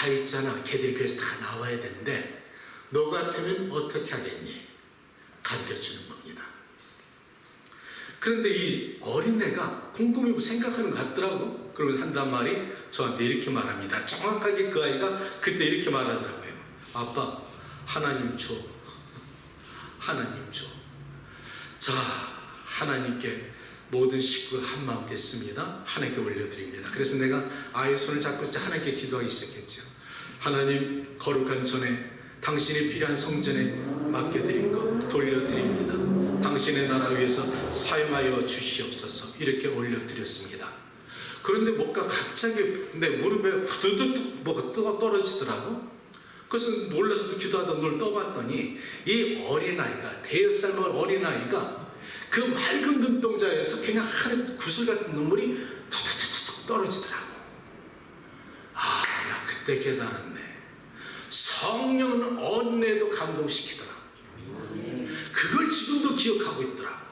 다 있잖아. 걔들이 교회에서 다 나와야 되는데 너 같으면 어떻게 하겠니? 가르쳐주는 겁니다. 그런데 이 어린애가 곰곰이 생각하는 것 같더라고. 그러면서 한단 말이 저한테 이렇게 말합니다. 정확하게 그 아이가 그때 이렇게 말하더라고요. 아빠, 하나님 줘. 하나님 줘. 자, 하나님께 모든 식구가 한마음 됐습니다. 하나님께 올려드립니다. 그래서 내가 아이의 손을 잡고 하나님께 기도하기 시작했죠. 하나님, 거룩한 전에 당신이 필요한 성전에 맡겨드린 것 돌려드립니다. 당신의 나라 위해서 사용하여 주시옵소서. 이렇게 올려드렸습니다. 그런데 뭔가 갑자기 내 무릎에 후두둑 뭐가 떨어지더라고. 그래서 놀라서 기도하다 눈을 떠봤더니 이 어린아이가, 대여섯 살 먹은 어린아이가 그 맑은 눈동자에서 그냥 하늘 구슬 같은 눈물이 툭툭툭툭 떨어지더라고. 아, 나 그때 깨달았네. 성령은 어린애도 감동시키더라. 그걸 지금도 기억하고 있더라.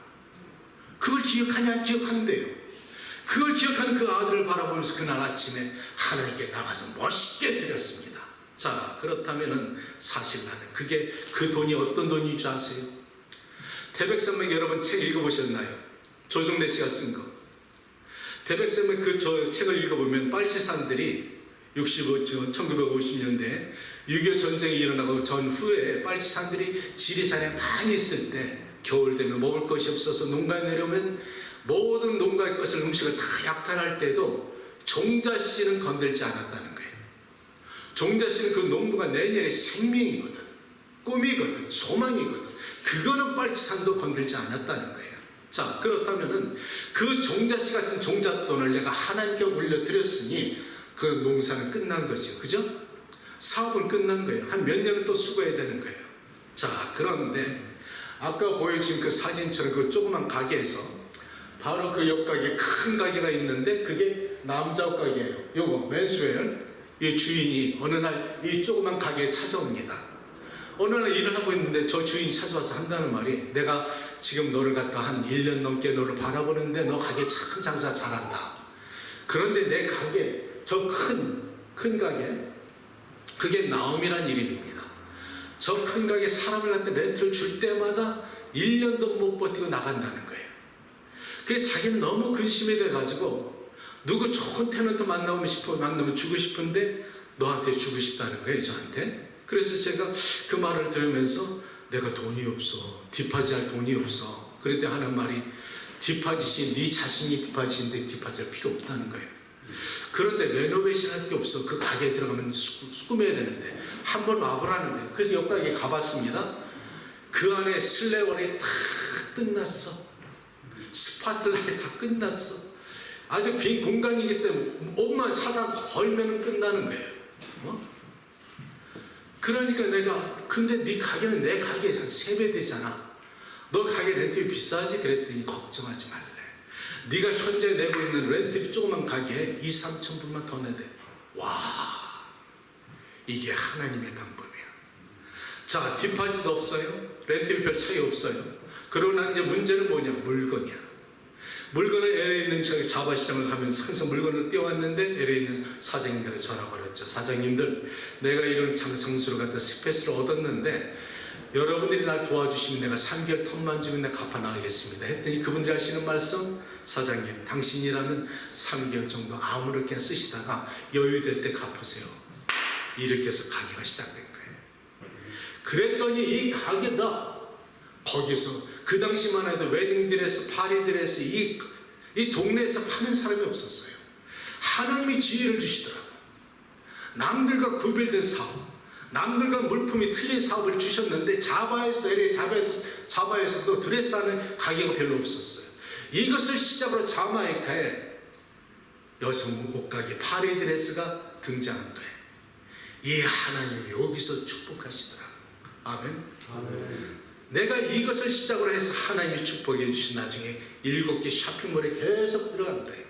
그걸 기억하냐? 기억한대요. 그걸 기억하는 그 아들을 바라보면서 그날 아침에 하나님께 나가서 멋있게 드렸습니다. 자, 그렇다면은 사실 나는 그게 그 돈이 어떤 돈인 줄 아세요? 태백산맥 여러분 책 읽어보셨나요? 조정래 씨가 쓴 거. 태백산맥 그 책을 읽어보면 빨치산들이 1950년대 6.25 전쟁이 일어나고 전후에 빨치산들이 지리산에 많이 있을 때 겨울 되면 먹을 것이 없어서 농가에 내려오면 모든 농가의 것을 음식을 다 약탈할 때도 종자씨는 건들지 않았다는 거예요. 종자씨는 그 농부가 내년의 생명이거든, 꿈이거든, 소망이거든. 그거는 빨치산도 건들지 않았다는 거예요. 자, 그렇다면은 그 종자씨 같은 종잣돈을 내가 하나님께 올려드렸으니 그 농사는 끝난 거죠. 그죠? 사업은 끝난 거예요. 한 몇 년은 또 수고해야 되는 거예요. 자, 그런데 아까 보여준 그 사진처럼 그 조그만 가게에서 바로 그 옆 가게 큰 가게가 있는데 그게 남자 옷 가게예요. 요거 맨스웨어. 이 주인이 어느 날 이 조그만 가게에 찾아옵니다. 어느 날 일을 하고 있는데 저 주인이 찾아와서 한다는 말이 내가 지금 너를 갖다 한 1년 넘게 너를 바라보는데 너 가게 참 장사 잘한다. 그런데 내 가게 저 큰 가게 그게 나옴이란 이름입니다. 저 큰 가게 사람을 갖다 렌트를 줄 때마다 1년도 못 버티고 나간다는 거예요. 그게 자기는 너무 근심이 돼가지고 누구 좋은 테너트 만나면 주고 싶은데 너한테 주고 싶다는 거예요, 저한테. 그래서 제가 그 말을 들으면서 내가 돈이 없어, 디파짓할 돈이 없어. 그랬더니 하는 말이 디파짓이 네 자신이 디파짓인데 디파짓할 필요 없다는 거예요. 그런데 레노베이션 할 게 없어. 그 가게에 들어가면 꾸며야 되는데 한번 와보라는 거예요. 그래서 옆 가게에 가봤습니다. 그 안에 슬레월이 다 끝났어. 스파틀라이 다 끝났어. 아주 빈 공간이기 때문에 옷만 사다 걸면 끝나는 거예요. 그러니까 내가 근데 네 가게는 내 가게 한 3배 되잖아. 너 가게 렌트비 비싸지? 그랬더니 걱정하지 말래. 네가 현재 내고 있는 렌트비 조그만 가게에 2-3천 불만 더 내대. 와, 이게 하나님의 방법이야. 자, 디파짓 없어요. 렌트비 별 차이 없어요. 그러나 이제 문제는 뭐냐? 물건이야. 물건을 LA에 있는 저기 자바시장을 가면서 항상 물건을 띄워왔는데 LA에 있는 사장님들한테 전화 걸었죠. 사장님들, 내가 이런 장성수를 갖다 스페이스를 얻었는데 여러분들이 날 도와주시면 내가 3개월 텀만 주면 내가 갚아 나가겠습니다. 했더니 그분들이 하시는 말씀, 사장님, 당신이라면 3개월 정도 아무렇게나 쓰시다가 여유될 때 갚으세요. 이렇게 해서 가게가 시작된 거예요. 그랬더니 이 가게가 거기서 그 당시만 해도 웨딩드레스, 파리드레스 이 동네에서 파는 사람이 없었어요. 하나님이 지혜를 주시더라고요. 남들과 구별된 사업, 남들과 물품이 틀린 사업을 주셨는데 자바에서도 드레스하는 가게가 별로 없었어요. 이것을 시작으로 자마이카에 여성 옷가게 파리드레스가 등장한 거예요. 이 하나님이 여기서 축복하시더라고요. 아멘. 아멘. 내가 이것을 시작으로 해서 하나님이 축복해 주신 나중에 7개 쇼핑몰에 계속 들어간 거예요.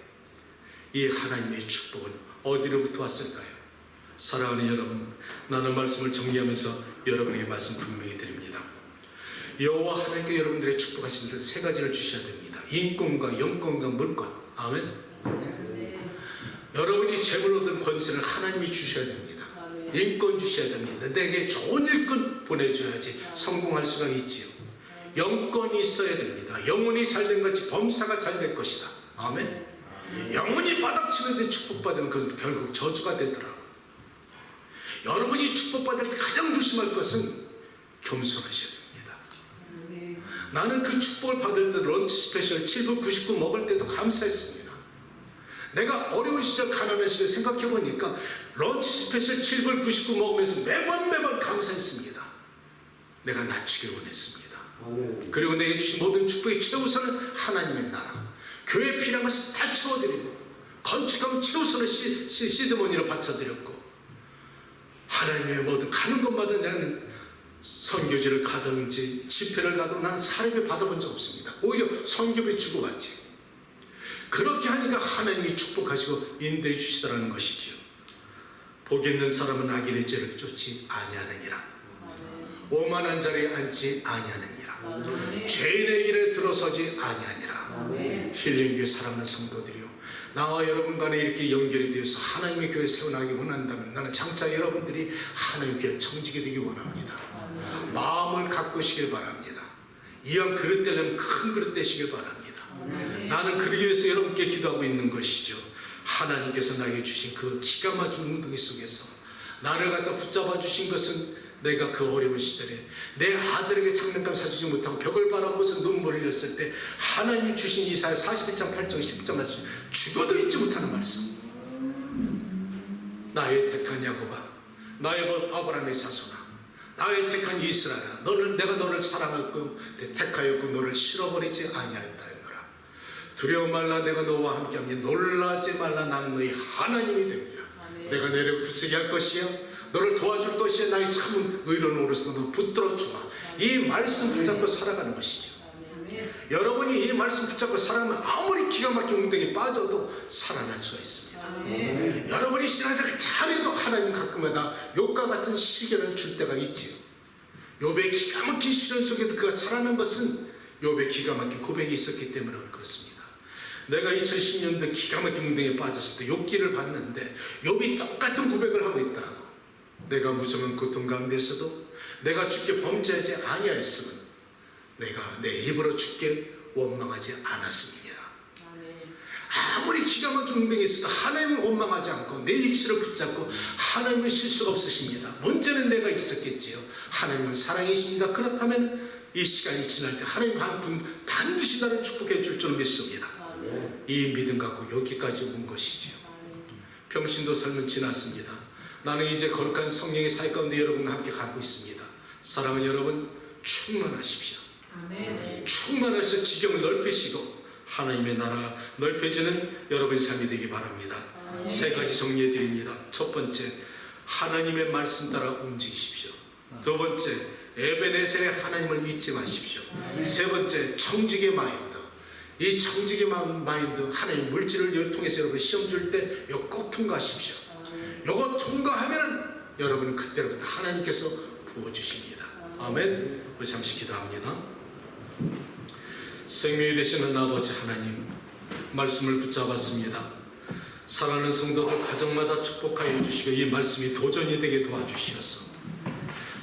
이 하나님의 축복은 어디로부터 왔을까요? 사랑하는 여러분, 나는 말씀을 정리하면서 여러분에게 말씀 분명히 드립니다. 여호와 하나님께 여러분들의 축복하신 듯 3가지를 주셔야 됩니다. 인권과 영권과 물권. 아멘. 여러분이 재물 얻은 권세를 하나님이 주셔야 됩니다. 인권 주셔야 됩니다. 내게 좋은 일꾼 보내줘야지 성공할 수가 있지요. 영권이 있어야 됩니다. 영혼이 잘된 것이 범사가 잘 될 것이다. 아멘. 영혼이 바닥치는데 축복받으면 그것은 결국 저주가 되더라고요. 여러분이 축복받을 때 가장 조심할 것은 겸손하셔야 됩니다. 나는 그 축복을 받을 때 런치 스페셜 7불 99 먹을 때도 감사했습니다. 내가 어려운 시절 가난한 시절 생각해 보니까 런치 스페셜 7불 99 먹으면서 매번 감사했습니다. 내가 낮추길 원했습니다. 그리고 내게 주신 모든 축복의 최우선은 하나님의 나라, 교회 필요한 것을 다 채워드리고 건축하면 최우선을 시드머니로 바쳐드렸고, 하나님의 모든 가는 곳마다 나는 선교지를 가든지 집회를 가든 나는 사례비 받아본 적 없습니다. 오히려 선교비 주고 갔지. 그렇게 하니까 하나님이 축복하시고 인도해 주시더라는 것이지요. 복이 있는 사람은 악인의 죄를 쫓지 아니하느니라. 오만한 자리에 앉지 아니하느니라. 죄인의 길에 들어서지 아니하니라. 힐링교회 사랑하는 성도들이요, 나와 여러분 간에 이렇게 연결이 되어서 하나님의 교회 세워나가기 원한다면 나는 장차 여러분들이 하나님의 교회 청지기 되기 원합니다. 마음을 가꾸시길 바랍니다. 이왕 그릇 되려면 큰 그릇 되시길 바랍니다. 나는 그러기 위해서 여러분께 기도하고 있는 것이죠. 하나님께서 나에게 주신 그 기가 막힌 웅덩이 속에서 나를 갖다 붙잡아 주신 것은, 내가 그 어려운 시절에 내 아들에게 장난감 사주지 못하고 벽을 바라보면서 눈물을 흘렸을 때 하나님이 주신 이사야 41장 8절 10절 말씀, 죽어도 잊지 못하는 말씀. 나의 택한 야곱아, 나의 아브라함의 자손아, 나의 택한 이스라엘아, 내가 너를 사랑하고 택하였고 너를 실어버리지 아니하였다였노라. 두려워 말라, 내가 너와 함께하니 놀라지 말라, 나는 너희 하나님이 됩니다. 내가 너를 굳세게 할 것이요 너를 도와줄 것이야. 나의 참은 의로운 오르서 너를 붙들어 주마. 이 말씀 붙잡고 살아가는 것이죠. 여러분이 이 말씀 붙잡고 살아가면 아무리 기가 막힌 웅덩이에 빠져도 살아날 수가 있습니다. 여러분이 신앙생활 잘해도 하나님 가끔마다 욕과 같은 시련을 줄 때가 있지요. 욥의 기가 막힌 시련 속에도 그가 살아난 것은 욥의 기가 막힌 고백이 있었기 때문에 그렇습니다. 내가 2010년도에 기가 막힌 웅덩이에 빠졌을 때 욥기를 봤는데 욥이 똑같은 고백을 하고 있더라고. 내가 무정한 고통 가운데서도 내가 주께 범죄하지 아니하였으면 내가 내 입으로 주께 원망하지 않았습니다. 아무리 기가 막힌 웅덩이에 있어도 하나님은 원망하지 않고 내 입술을 붙잡고, 하나님은 실수가 없으십니다. 문제는 내가 있었겠지요. 하나님은 사랑이십니다. 그렇다면 이 시간이 지날 때 하나님 한 분 반드시 나를 축복해 줄 줄 믿습니다. 이 믿음 갖고 여기까지 온 것이지요. 평신도 삶은 지났습니다. 나는 이제 거룩한 성령의 사역 가운데 여러분과 함께 가고 있습니다. 사랑하는 여러분, 충만하십시오. 충만하셔서 지경을 넓히시고 하나님의 나라 넓혀지는 여러분의 삶이 되기 바랍니다. 세 가지 정리해 드립니다. 첫 번째, 하나님의 말씀 따라 움직이십시오. 두 번째, 에베네셀의 하나님을 잊지 마십시오. 세 번째, 청지기의 마인드. 이 청지기의 마인드, 하나님 물질을 통해서 여러분 시험 줄 때 이거 꼭 통과하십시오. 이거 통과하면은 여러분은 그때부터 하나님께서 부어주십니다. 아멘. 우리 잠시 기도합니다. 생명이 되시는 아버지 하나님, 말씀을 붙잡았습니다. 사랑하는 성도들 가정마다 축복하여 주시고 이 말씀이 도전이 되게 도와주시옵소서.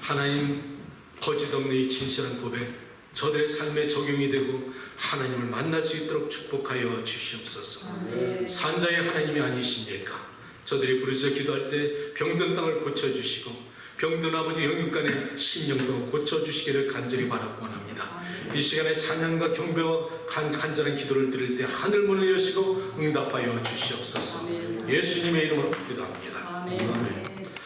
하나님, 거짓없는 이 진실한 고백 저들의 삶에 적용이 되고 하나님을 만날 수 있도록 축복하여 주시옵소서. 산자의 하나님이 아니십니까? 저들이 부르짖어 기도할 때 병든 땅을 고쳐주시고 병든 아버지 영육간의 심령도 고쳐주시기를 간절히 바라고 원합니다. 이 시간에 찬양과 경배와 간절한 기도를 드릴 때 하늘문을 여시고 응답하여 주시옵소서. 예수님의 이름으로 기도합니다. 아멘.